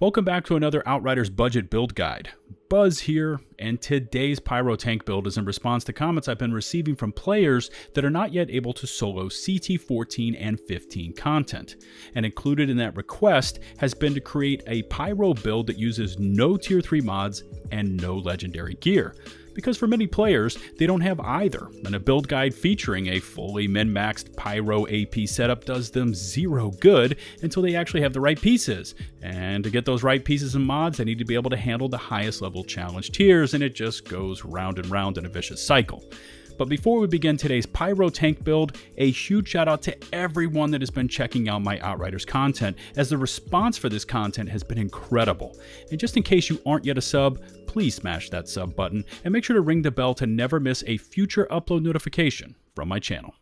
Welcome back to another Outriders budget build guide. Buzz here, and today's Pyro tank build is in response to comments I've been receiving from players that are not yet able to solo CT14 and 15 content. And included in that request has been to create a Pyro build that uses no tier 3 mods and no legendary gear. Because for many players, they don't have either, and a build guide featuring a fully min-maxed Pyro AP setup does them zero good until they actually have the right pieces. And to get those right pieces and mods, they need to be able to handle the highest level challenge tiers, and it just goes round and round in a vicious cycle. But before we begin today's Pyro tank build, a huge shout out to everyone that has been checking out my Outriders content, as the response for this content has been incredible. And just in case you aren't yet a sub, please smash that sub button and make sure to ring the bell to never miss a future upload notification from my channel.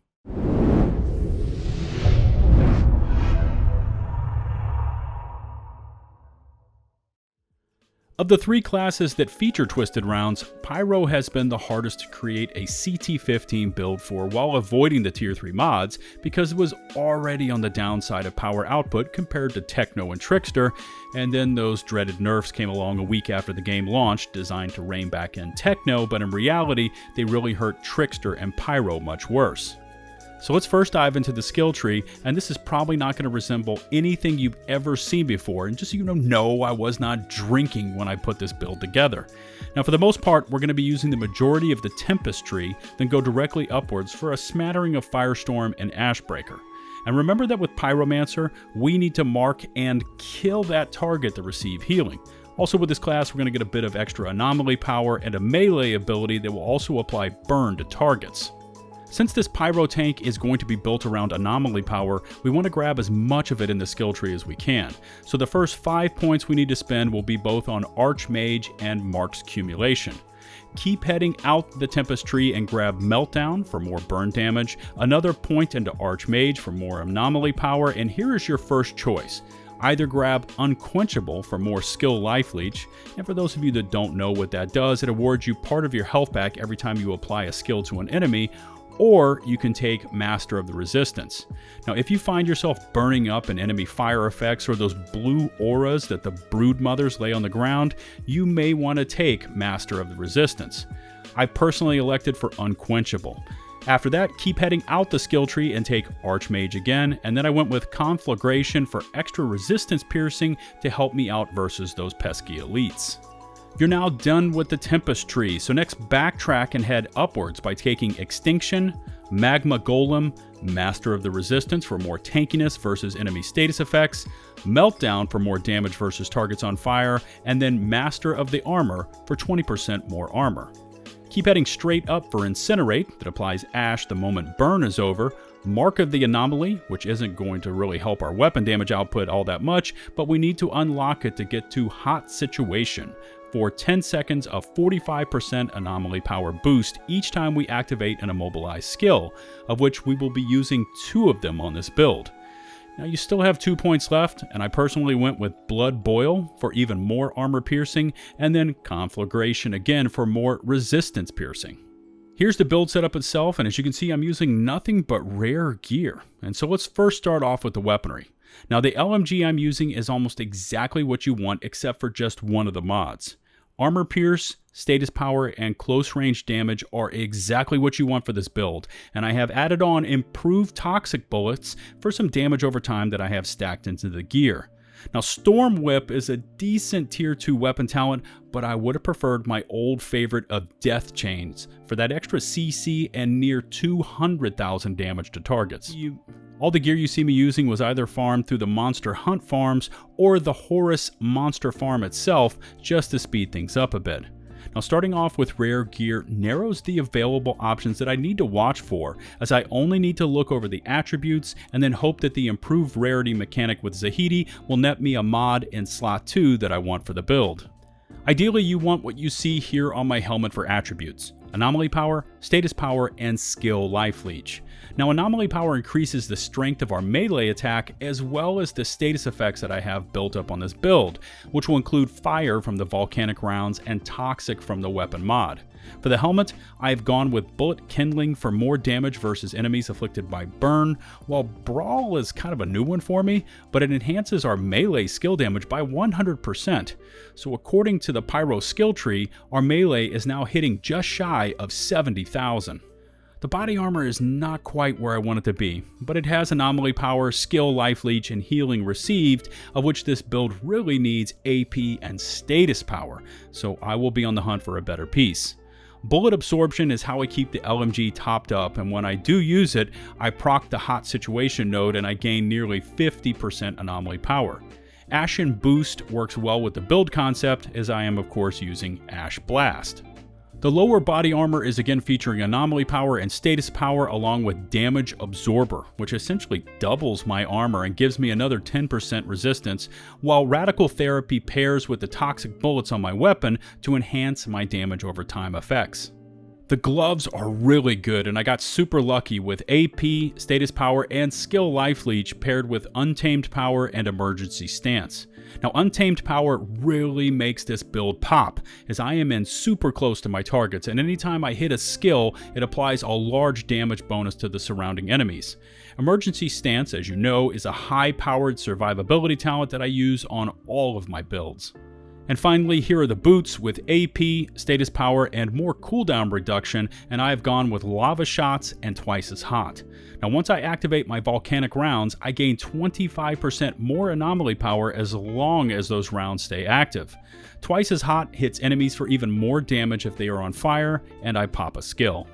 Of the three classes that feature twisted rounds, Pyro has been the hardest to create a CT15 build for while avoiding the tier 3 mods because it was already on the downside of power output compared to Techno and Trickster, and then those dreaded nerfs came along a week after the game launched designed to rein back in Techno, but in reality they really hurt Trickster and Pyro much worse. So let's first dive into the skill tree, and this is probably not going to resemble anything you've ever seen before, and just so you know, no, I was not drinking when I put this build together. Now for the most part, we're going to be using the majority of the Tempest tree, then go directly upwards for a smattering of Firestorm and Ashbreaker. And remember that with Pyromancer, we need to mark and kill that target to receive healing. Also with this class, we're going to get a bit of extra anomaly power and a melee ability that will also apply burn to targets. Since this Pyro tank is going to be built around anomaly power, we want to grab as much of it in the skill tree as we can. So the first 5 points we need to spend will be both on Archmage and Mark's Accumulation. Keep heading out the Tempest tree and grab Meltdown for more burn damage, another point into Archmage for more anomaly power, and here is your first choice. Either grab Unquenchable for more skill life leech, and for those of you that don't know what that does, it awards you part of your health back every time you apply a skill to an enemy, or you can take Master of the Resistance. Now if you find yourself burning up in enemy fire effects or those blue auras that the brood mothers lay on the ground, you may want to take Master of the Resistance. I personally elected for Unquenchable. After that, keep heading out the skill tree and take Archmage again, and then I went with Conflagration for extra resistance piercing to help me out versus those pesky elites. You're now done with the Tempest tree, so next backtrack and head upwards by taking Extinction, Magma Golem, Master of the Resistance for more tankiness versus enemy status effects, Meltdown for more damage versus targets on fire, and then Master of the Armor for 20% more armor. Keep heading straight up for Incinerate, that applies ash the moment burn is over, Mark of the Anomaly, which isn't going to really help our weapon damage output all that much, but we need to unlock it to get to Hot Situation, for 10 seconds of 45% anomaly power boost each time we activate an immobilized skill, of which we will be using 2 of them on this build. Now you still have 2 points left, and I personally went with Blood Boil for even more armor piercing, and then Conflagration again for more resistance piercing. Here's the build setup itself, and as you can see I'm using nothing but rare gear. And so let's first start off with the weaponry. Now the LMG I'm using is almost exactly what you want except for just one of the mods. Armor Pierce, Status Power, and Close Range Damage are exactly what you want for this build, and I have added on Improved Toxic Bullets for some damage over time that I have stacked into the gear. Now Storm Whip is a decent tier 2 weapon talent, but I would have preferred my old favorite of Death Chains for that extra CC and near 200,000 damage to targets. All the gear you see me using was either farmed through the Monster Hunt farms or the Horus Monster Farm itself, just to speed things up a bit. Now starting off with rare gear narrows the available options that I need to watch for, as I only need to look over the attributes and then hope that the improved rarity mechanic with Zahedi will net me a mod in slot 2 that I want for the build. Ideally you want what you see here on my helmet for attributes: Anomaly Power, Status Power, and Skill Life Leech. Now Anomaly Power increases the strength of our melee attack as well as the status effects that I have built up on this build, which will include Fire from the Volcanic rounds and Toxic from the weapon mod. For the helmet, I've gone with bullet kindling for more damage versus enemies afflicted by burn, while brawl is kind of a new one for me, but it enhances our melee skill damage by 100%. So according to the Pyro skill tree, our melee is now hitting just shy of 70,000. The body armor is not quite where I want it to be, but it has anomaly power, skill, life leech, and healing received, of which this build really needs AP and status power, so I will be on the hunt for a better piece. Bullet absorption is how I keep the LMG topped up, and when I do use it, I proc the hot situation node and I gain nearly 50% anomaly power. Ashen Boost works well with the build concept, as I am of course using Ash Blast. The lower body armor is again featuring anomaly power and status power along with damage absorber, which essentially doubles my armor and gives me another 10% resistance, while radical therapy pairs with the toxic bullets on my weapon to enhance my damage over time effects. The gloves are really good, and I got super lucky with AP, status power, and skill life leech paired with untamed power and emergency stance. Now, untamed power really makes this build pop, as I am in super close to my targets, and anytime I hit a skill, it applies a large damage bonus to the surrounding enemies. Emergency stance, as you know, is a high-powered survivability talent that I use on all of my builds. And finally, here are the boots with AP, status power, and more cooldown reduction, and I have gone with lava shots and twice as hot. Now once I activate my volcanic rounds, I gain 25% more anomaly power as long as those rounds stay active. Twice as hot hits enemies for even more damage if they are on fire, and I pop a skill.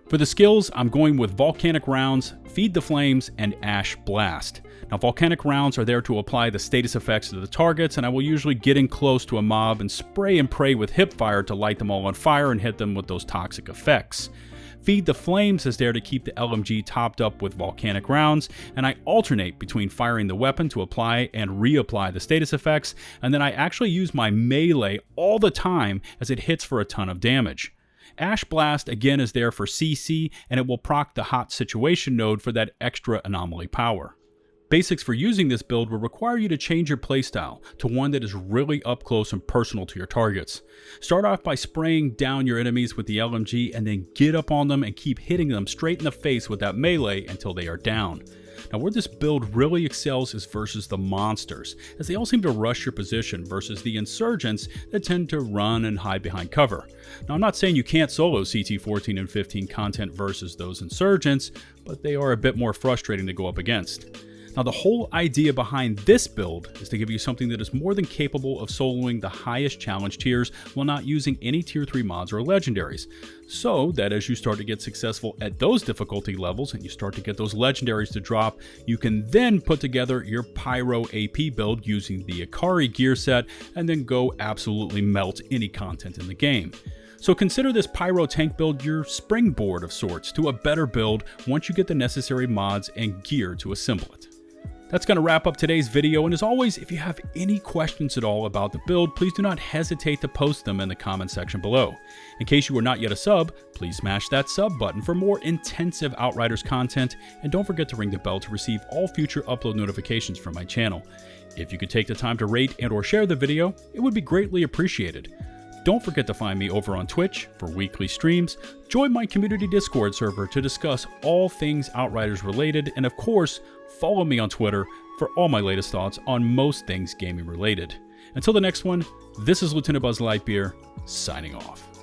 For the skills, I'm going with Volcanic Rounds, Feed the Flames, and Ash Blast. Now, Volcanic Rounds are there to apply the status effects to the targets, and I will usually get in close to a mob and spray and pray with hipfire to light them all on fire and hit them with those toxic effects. Feed the Flames is there to keep the LMG topped up with Volcanic Rounds, and I alternate between firing the weapon to apply and reapply the status effects, and then I actually use my melee all the time as it hits for a ton of damage. Ash Blast again is there for CC, and it will proc the hot situation node for that extra anomaly power. Basics for using this build will require you to change your playstyle to one that is really up close and personal to your targets. Start off by spraying down your enemies with the LMG and then get up on them and keep hitting them straight in the face with that melee until they are down. Now where this build really excels is versus the monsters, as they all seem to rush your position versus the insurgents that tend to run and hide behind cover. Now I'm not saying you can't solo CT14 and 15 content versus those insurgents, but they are a bit more frustrating to go up against. Now the whole idea behind this build is to give you something that is more than capable of soloing the highest challenge tiers while not using any tier 3 mods or legendaries, so that as you start to get successful at those difficulty levels and you start to get those legendaries to drop, you can then put together your Pyro AP build using the Akari gear set and then go absolutely melt any content in the game. So consider this Pyro tank build your springboard of sorts to a better build once you get the necessary mods and gear to assemble it. That's going to wrap up today's video, and as always, if you have any questions at all about the build, please do not hesitate to post them in the comment section below. In case you are not yet a sub, please smash that sub button for more intensive Outriders content, and don't forget to ring the bell to receive all future upload notifications from my channel. If you could take the time to rate and or share the video, it would be greatly appreciated. Don't forget to find me over on Twitch for weekly streams, join my community Discord server to discuss all things Outriders related, and of course, follow me on Twitter for all my latest thoughts on most things gaming related. Until the next one, this is LtBuzzLitebeer, signing off.